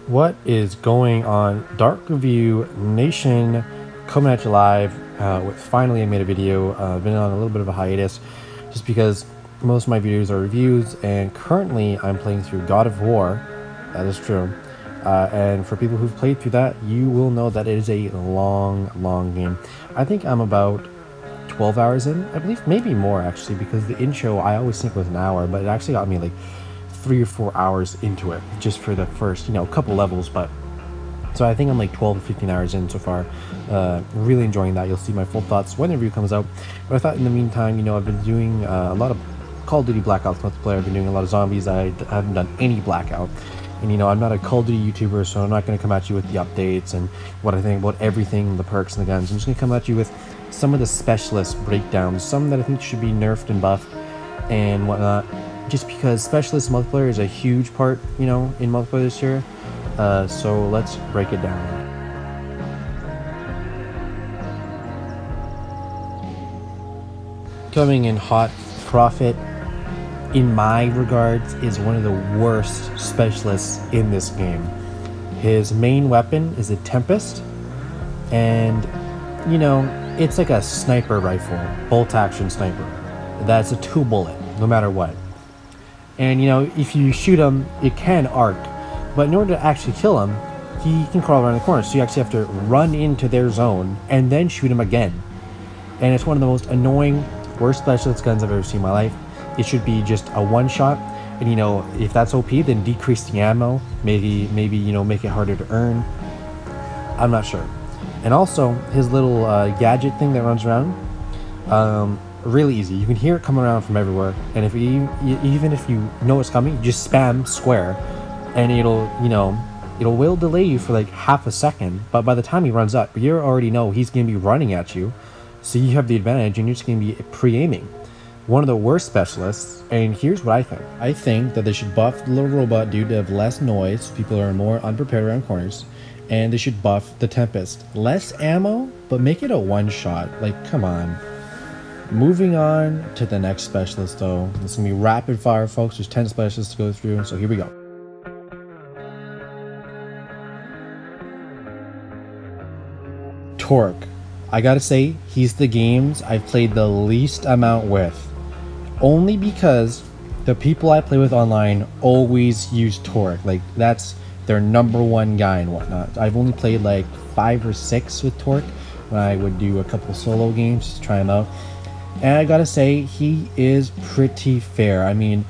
What is going on, Dark Review Nation? Coming at you live with finally I made a video. I've been on a little bit of a hiatus just because most of my videos are reviews, and currently I'm playing through God of War. That is true. And for people who've played through that, you will know that it is a long game. I think I'm about 12 hours in, I believe, maybe more actually, because the intro I always think was an hour, but it actually got me like 3 or 4 hours into it just for the first couple levels. But so I think I'm like 12 to 15 hours in so far. Really enjoying that. You'll see my full thoughts when the review comes out, but I thought in the meantime, I've been doing a lot of Call of Duty Blackouts multiplayer. I've been doing a lot of zombies. I haven't done any Blackout, and I'm not a Call of Duty YouTuber, so I'm not going to come at you with the updates and what I think about everything, the perks and the guns. I'm just going to come at you with some of the specialist breakdowns, some that I think should be nerfed and buffed and whatnot, just because specialist multiplayer is a huge part, in multiplayer this year. So let's break it down. Coming in hot, Prophet, in my regards, is one of the worst specialists in this game. His main weapon is a Tempest, and it's like a sniper rifle, bolt action sniper. That's a 2-bullet, no matter what. And if you shoot him, it can arc, but in order to actually kill him, he can crawl around the corner, so you actually have to run into their zone and then shoot him again. And it's one of the most annoying, worst specialist guns I've ever seen in my life. It should be just a one-shot, and if that's OP, then decrease the ammo, maybe make it harder to earn. I'm not sure. And also his little gadget thing that runs around, really easy. You can hear it come around from everywhere, and if even if you know it's coming, just spam square, and it will delay you for like half a second, but by the time he runs up, you already know he's going to be running at you, so you have the advantage and you're just going to be pre-aiming. One of the worst specialists. And here's what I think that they should buff the little robot dude to have less noise, so people are more unprepared around corners, and they should buff the Tempest. Less ammo, but make it a one-shot. Like, come on. Moving on to the next specialist, though. This is going to be rapid fire, folks. There's 10 specialists to go through, so here we go. Tork. I gotta say, he's the games I've played the least amount with. Only because the people I play with online always use Tork. Like, that's their #1 guy and whatnot. I've only played like 5 or 6 with Tork when I would do a couple solo games to try him out. And I gotta say, he is pretty fair. I mean,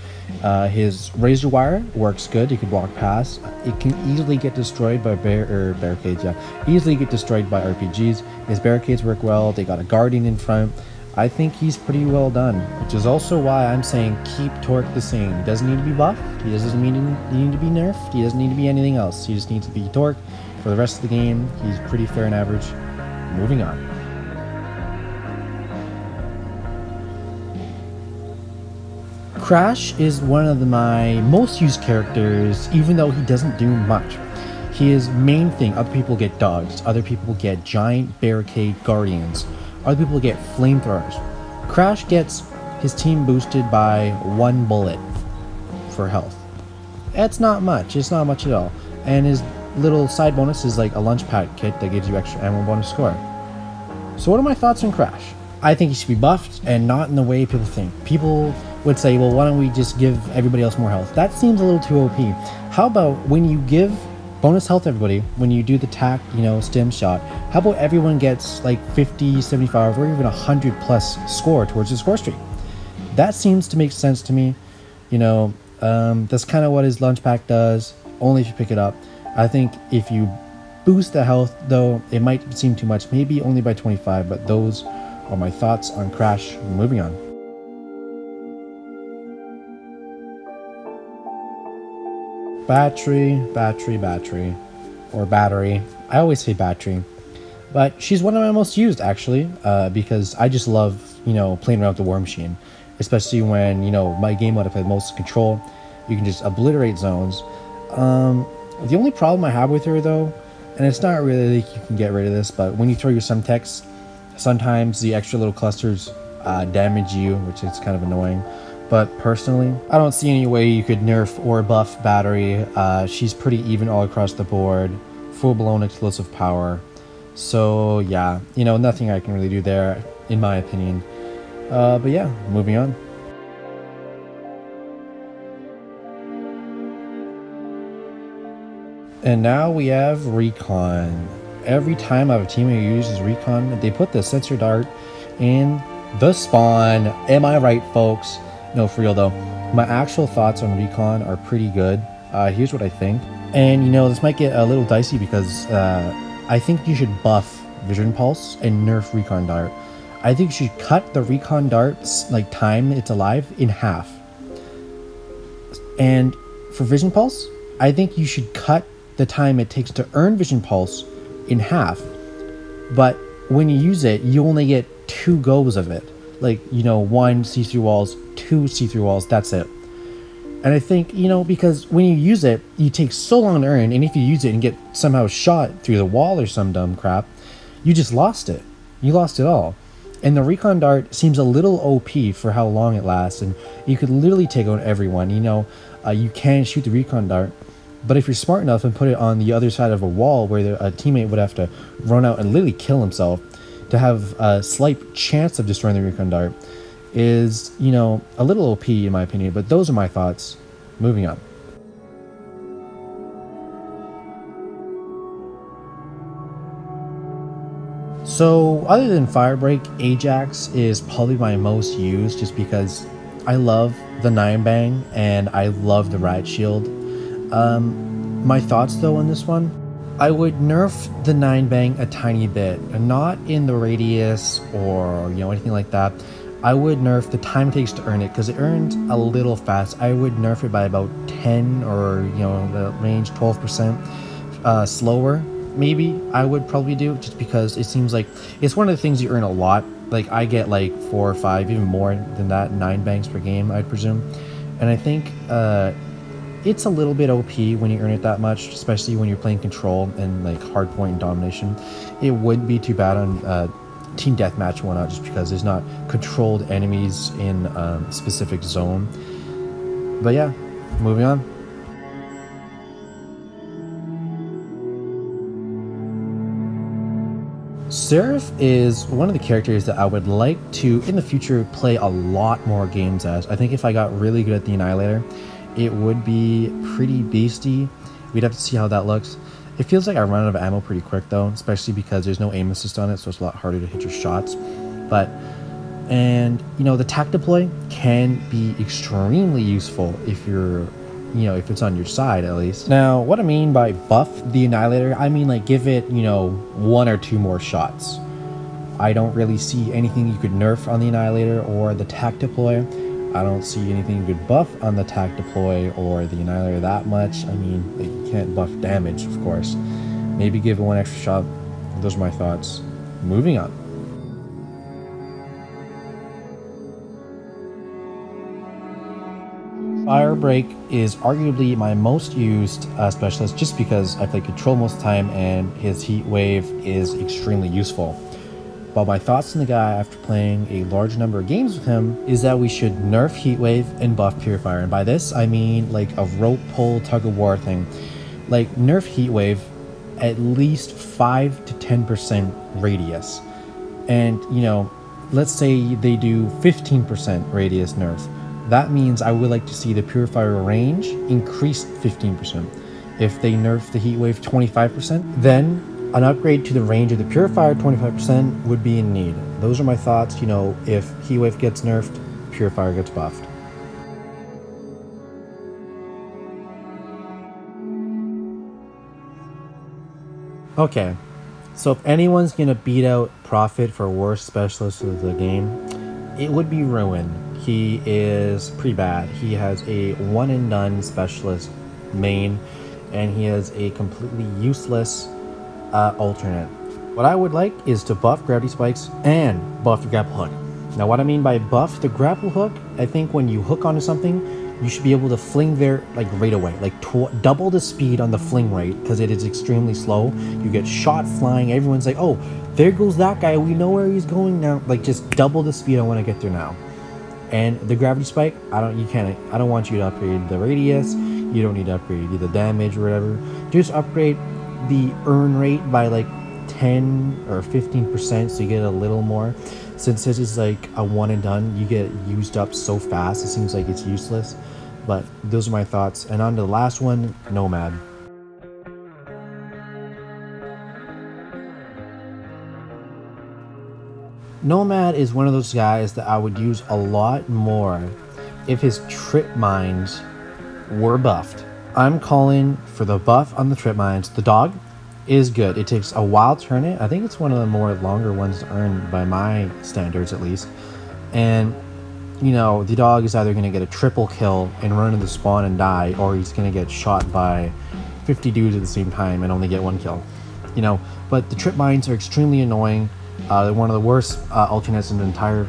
his razor wire works good. He can block past. It can easily get destroyed by barricades. Yeah, easily get destroyed by RPGs. His barricades work well. They got a guardian in front. I think he's pretty well done, which is also why I'm saying keep Tork the same. He doesn't need to be buffed. He doesn't need to be nerfed. He doesn't need to be anything else. He just needs to be Tork. For the rest of the game, he's pretty fair and average. Moving on. Crash is one of my most used characters, even though he doesn't do much. His main thing, other people get dogs, other people get giant barricade guardians, other people get flamethrowers. Crash gets his team boosted by 1 bullet for health. That's not much, it's not much at all. And his little side bonus is like a lunch pack kit that gives you extra ammo bonus score. So what are my thoughts on Crash? I think he should be buffed, and not in the way people think. People would say, well, why don't we just give everybody else more health? That seems a little too OP. How about when you give bonus health to everybody, when you do the tac, stim shot, how about everyone gets like 50, 75, or even 100 plus score towards the score streak? That seems to make sense to me. That's kind of what his lunch pack does, only if you pick it up. I think if you boost the health, though, it might seem too much, maybe only by 25, but those are my thoughts on Crash. Moving on. Battery, or battery. I always say battery, but she's one of my most used, actually, because I just love, playing around with the War Machine, especially when, my game mode I play most control. You can just obliterate zones. The only problem I have with her, though, and it's not really like you can get rid of this, but when you throw your Semtex, sometimes the extra little clusters damage you, which is kind of annoying. But personally, I don't see any way you could nerf or buff Battery. She's pretty even all across the board, full-blown explosive power. So yeah, you know, nothing I can really do there, in my opinion. But yeah, moving on. And now we have Recon. Every time I have a teammate who uses Recon, they put the sensor dart in the spawn. Am I right, folks? No, for real though. My actual thoughts on Recon are pretty good. Here's what I think. And you know, this might get a little dicey because I think you should buff Vision Pulse and nerf Recon Dart. I think you should cut the Recon Dart's like time it's alive in half. And for Vision Pulse, I think you should cut the time it takes to earn Vision Pulse in half. But when you use it, you only get 2 goes of it. Like, you know, 1 see-through walls, 2 see-through walls, that's it. And I think, you know, because when you use it, you take so long to earn, and if you use it and get somehow shot through the wall or some dumb crap, you just lost it. You lost it all. And the Recon Dart seems a little OP for how long it lasts, and you could literally take out everyone. You know, you can shoot the Recon Dart, but if you're smart enough and put it on the other side of a wall where a teammate would have to run out and literally kill himself to have a slight chance of destroying the Recon Dart is, you know, a little OP in my opinion. But those are my thoughts. Moving on. So other than Firebreak, Ajax is probably my most used just because I love the 9-bang and I love the Riot Shield. My thoughts though on this one, I would nerf the 9-bang a tiny bit, not in the radius or, you know, anything like that. I would nerf the time it takes to earn it because it earns a little fast. I would nerf it by about 10 or, you know, the range 12% slower. Maybe I would probably do, just because it seems like it's one of the things you earn a lot. Like I get like 4 or 5, even more than that, 9 bangs per game, I'd presume. And I think it's a little bit OP when you earn it that much, especially when you're playing control and like hardpoint and domination. It wouldn't be too bad on team deathmatch and whatnot, just because there's not controlled enemies in a specific zone. But yeah, moving on. Seraph is one of the characters that I would like to, in the future, play a lot more games as. I think if I got really good at the Annihilator, it would be pretty beasty. We'd have to see how that looks. It feels like I run out of ammo pretty quick though, especially because there's no aim assist on it, so it's a lot harder to hit your shots. And you know, the tac deploy can be extremely useful if you're, you know, if it's on your side at least. Now, what I mean by buff the Annihilator, I mean like give it, you know, 1 or 2 more shots. I don't really see anything you could nerf on the Annihilator or the tac deploy. I don't see anything you could buff on the tac deploy or the Annihilator that much. I mean, like, you can't buff damage, of course. Maybe give it 1 extra shot. Those are my thoughts. Moving on. Firebreak is arguably my most used specialist, just because I play control most of the time and his heat wave is extremely useful. But my thoughts on the guy after playing a large number of games with him is that we should nerf heat wave and buff purifier. And by this I mean like a rope pull tug of war thing. Like nerf heat wave at least 5 to 10% radius. And you know, let's say they do 15% radius nerf. That means I would like to see the purifier range increase 15%. If they nerf the heat wave 25%, then an upgrade to the range of the purifier 25% would be in need. Those are my thoughts. You know, if heat wave gets nerfed, purifier gets buffed. Okay, so if anyone's gonna beat out Prophet for worst specialist of the game, it would be Ruin. He is pretty bad. He has a one and done specialist main, and he has a completely useless alternate. What I would like is to buff gravity spikes and buff the grapple hook. Now what I mean by buff the grapple hook, I think when you hook onto something, you should be able to fling there like right away, like double the speed on the fling rate, because it is extremely slow. You get shot flying, everyone's like, oh, there goes that guy, we know where he's going now. Like just double the speed I want to get there now. And the gravity spike, I don't want you to upgrade the radius. You don't need to upgrade either damage or whatever. Just upgrade the earn rate by like 10 or 15%, so you get a little more. Since this is like a one and done, you get used up so fast, it seems like it's useless. But those are my thoughts. And on to the last one, Nomad. Nomad is one of those guys that I would use a lot more if his trip mines were buffed. I'm calling for the buff on the trip mines. The dog is good. It takes a while to earn it. I think it's one of the more longer ones to earn by my standards at least. And you know, the dog is either going to get a triple kill and run into the spawn and die, or he's going to get shot by 50 dudes at the same time and only get one kill. You know, but the trip mines are extremely annoying. They're one of the worst alternates in the entire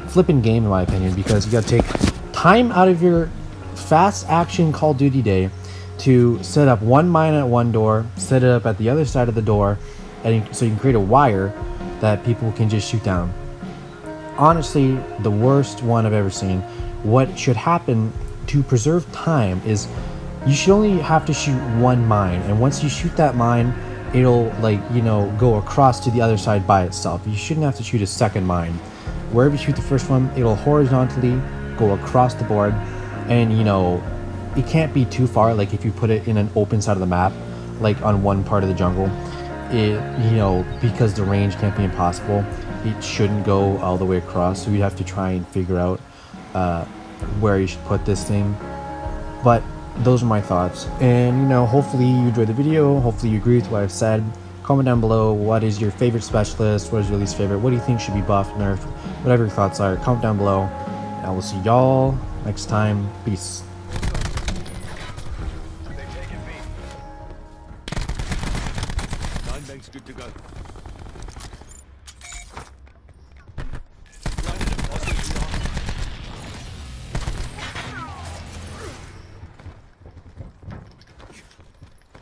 flipping game, in my opinion, because you got to take time out of your fast action Call of Duty day to set up one mine at one door, set it up at the other side of the door, and so you can create a wire that people can just shoot down. Honestly, the worst one I've ever seen. What should happen to preserve time is you should only have to shoot one mine, and once you shoot that mine, it'll, like, you know, go across to the other side by itself. You shouldn't have to shoot a second mine. Wherever you shoot the first one, it'll horizontally go across the board, and you know, it can't be too far. Like if you put it in an open side of the map, like on one part of the jungle, it, you know, because the range can't be impossible, it shouldn't go all the way across, so you'd have to try and figure out where you should put this thing. But those are my thoughts, and you know, hopefully you enjoyed the video, hopefully you agree with what I've said. Comment down below, what is your favorite specialist, what is your least favorite, what do you think should be buffed, nerfed, whatever your thoughts are, comment down below, and I will see y'all next time. Peace. Good to go.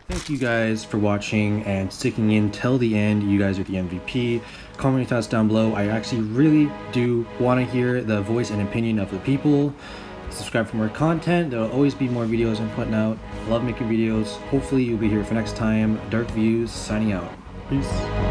Thank you guys for watching and sticking in till the end. You guys are the MVP. Comment your thoughts down below. I actually really do want to hear the voice and opinion of the people. Subscribe for more content. There will always be more videos I'm putting out. I love making videos. Hopefully you'll be here for next time. Dark Views signing out. Peace.